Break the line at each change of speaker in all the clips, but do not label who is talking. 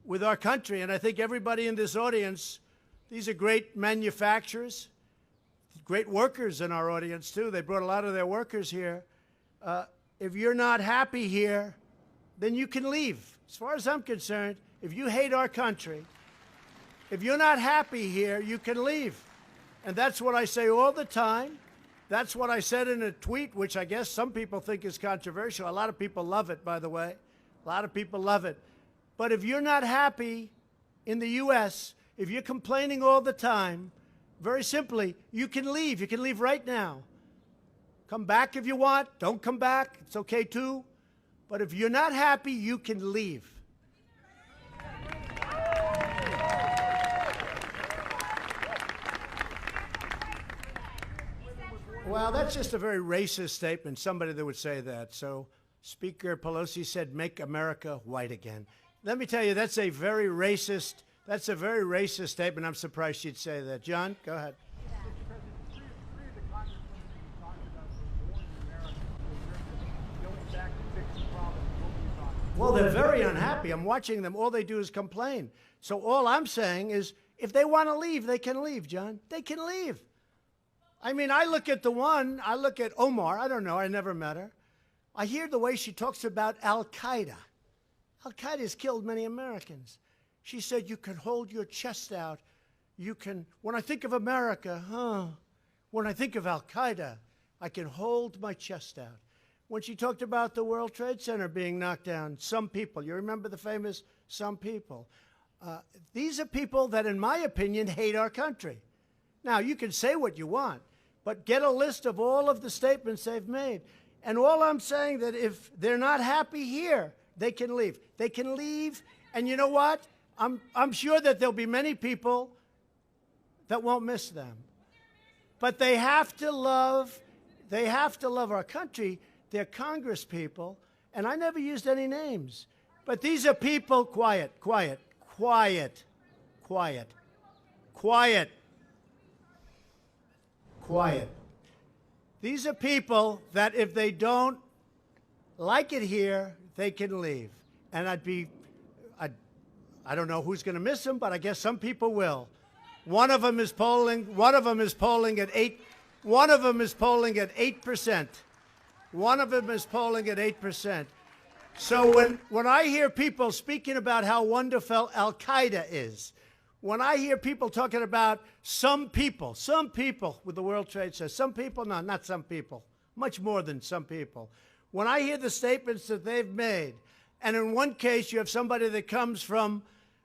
with our country. And I think everybody in this audience, these are great manufacturers, great workers in our audience, too. They brought a lot of their workers here. If you're not happy here, then you can leave. As far as I'm concerned, if you hate our country, if you're not happy here, you can leave. And that's what I say all the time. That's what I said in a tweet, which I guess some people think is controversial. A lot of people love it, by the way. A lot of people love it. But if you're not happy in the U.S., if you're complaining all the time, very simply, you can leave. You can leave right now. Come back if you want. Don't come back. It's okay, too. But if you're not happy, you can leave. Well, that's just a very racist statement, somebody that would say that. So Speaker Pelosi said, make America white again. Let me tell you, that's a very racist statement. I'm surprised she'd say that. John, go ahead. Well, they're very unhappy. I'm watching them. All they do is complain. So all I'm saying is, if they want to leave, they can leave, John. They can leave. I mean, I look at Omar. I don't know. I never met her. I hear the way she talks about Al-Qaeda. Al-Qaeda has killed many Americans. She said, you can hold your chest out. You can, when I think of America, when I think of Al-Qaeda, I can hold my chest out. When she talked about the World Trade Center being knocked down, some people, you remember the famous some people. These are people that, in my opinion, hate our country. Now, you can say what you want, but get a list of all of the statements they've made. And all I'm saying that if they're not happy here, they can leave. They can leave, and you know what? I'm sure that there'll be many people that won't miss them. But they have to love our country. They're Congress people, and I never used any names. But these are people, quiet. These are people that if they don't like it here, they can leave. And I don't know who's going to miss them, but I guess some people will. One of them is polling at 8%. One of them is polling at 8%. So when I hear people speaking about how wonderful Al-Qaeda is, when I hear people talking about some people with the World Trade Center, some people, no, not some people, much more than some people. When I hear the statements that they've made, and in one case you have somebody that comes from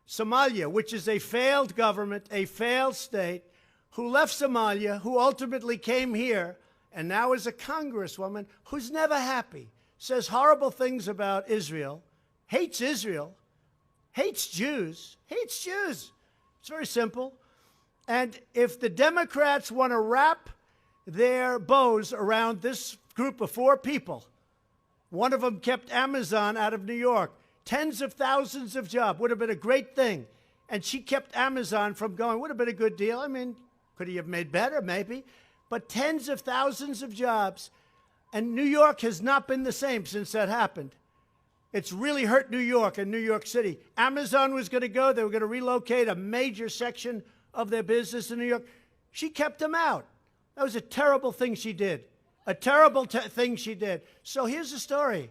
Somalia, which is a failed government, a failed state, who left Somalia, who ultimately came here, and now is a congresswoman who's never happy, says horrible things about Israel, hates Jews. It's very simple. And if the Democrats want to wrap their bows around this group of 4 people, one of them kept Amazon out of New York, tens of thousands of jobs, would have been a great thing. And she kept Amazon from going, would have been a good deal. I mean, could he have made better? Maybe. But tens of thousands of jobs. And New York has not been the same since that happened. It's really hurt New York and New York City. Amazon was going to go. They were going to relocate a major section of their business in New York. She kept them out. That was a terrible thing she did. A terrible thing she did. So here's the story.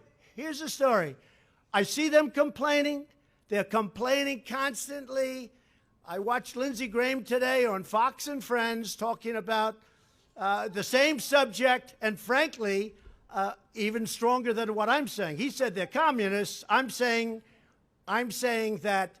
I see them complaining. They're complaining constantly. I watched Lindsey Graham today on Fox and Friends talking about the same subject, and frankly, even stronger than what I'm saying. He said they're communists. I'm saying that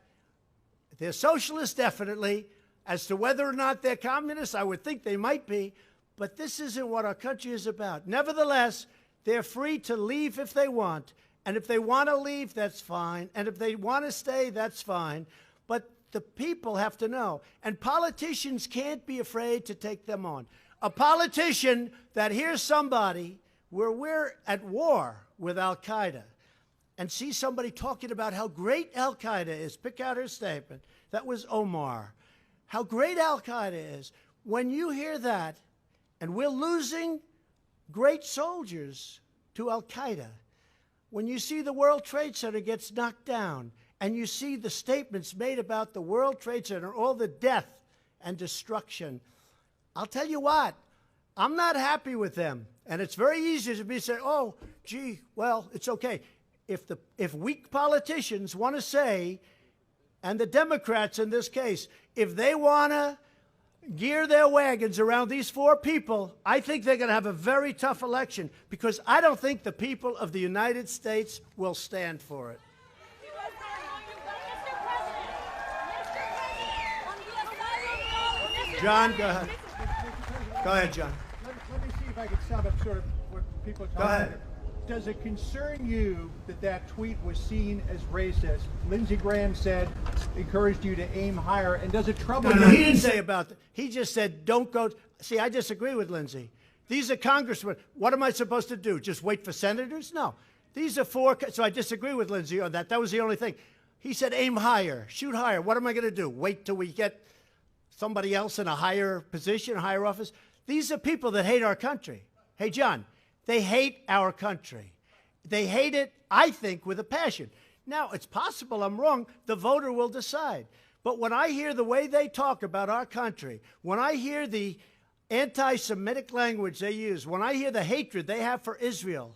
they're socialists, definitely. As to whether or not they're communists, I would think they might be. But this isn't what our country is about. Nevertheless, they're free to leave if they want. And if they want to leave, that's fine. And if they want to stay, that's fine. But the people have to know. And politicians can't be afraid to take them on. A politician that hears somebody where we're at war with Al-Qaeda and sees somebody talking about how great Al-Qaeda is, pick out her statement. That was Omar. How great Al-Qaeda is. When you hear that, and we're losing great soldiers to Al-Qaeda, when you see the World Trade Center gets knocked down, and you see the statements made about the World Trade Center, all the death and destruction, I'll tell you what, I'm not happy with them. And it's very easy to be say, oh, gee, well, it's okay. If weak politicians want to say, and the Democrats in this case, if they want to gear their wagons around these four people, I think they're going to have a very tough election, because I don't think the people of the United States will stand for it. John, go ahead. Go ahead, John.
Let me see if I can sum up sort of what people are talking about.
Go ahead.
Does it concern you that that tweet was seen as racist? Lindsey Graham said, encouraged you to aim higher, and does it trouble you?
No, he didn't say about that. He just said, don't go. See, I disagree with Lindsey. These are congressmen. What am I supposed to do? Just wait for senators? No. These are four. So I disagree with Lindsey on that. That was the only thing. He said, aim higher, shoot higher. What am I going to do? Wait till we get somebody else in a higher position, a higher office? These are people that hate our country. Hey, John, they hate our country. They hate it, I think, with a passion. Now, it's possible I'm wrong. The voter will decide. But when I hear the way they talk about our country, when I hear the anti-Semitic language they use, when I hear the hatred they have for Israel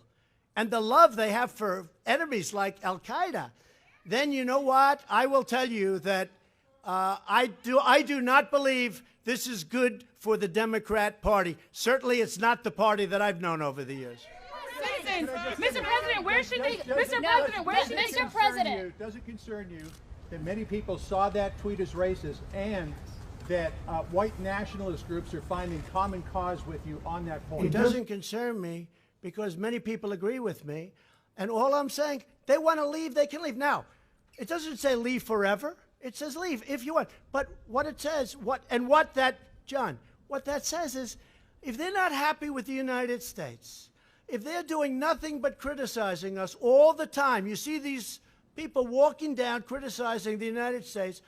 and the love they have for enemies like Al-Qaeda, then you know what? I will tell you that I do not believe this is good for the Democrat Party. Certainly, it's not the party that I've known over the years.
Mr. President, where should they? Mr. President, where should
Mr. President? Does it concern you that many people saw that tweet as racist, and that white nationalist groups are finding common cause with you on that point?
It doesn't concern me, because many people agree with me, and all I'm saying, they want to leave, they can leave. Now, it doesn't say leave forever. It says leave if you want. But what it says, John, what that says is, if they're not happy with the United States, if they're doing nothing but criticizing us all the time, you see these people walking down criticizing the United States,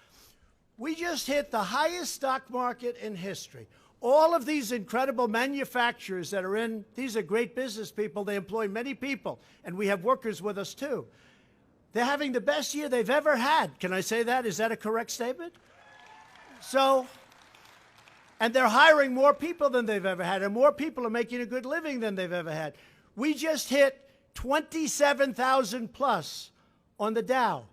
we just hit the highest stock market in history. All of these incredible manufacturers that are in, these are great business people. They employ many people, and we have workers with us too. They're having the best year they've ever had. Can I say that? Is that a correct statement? So, and they're hiring more people than they've ever had, and more people are making a good living than they've ever had. We just hit 27,000 plus on the Dow.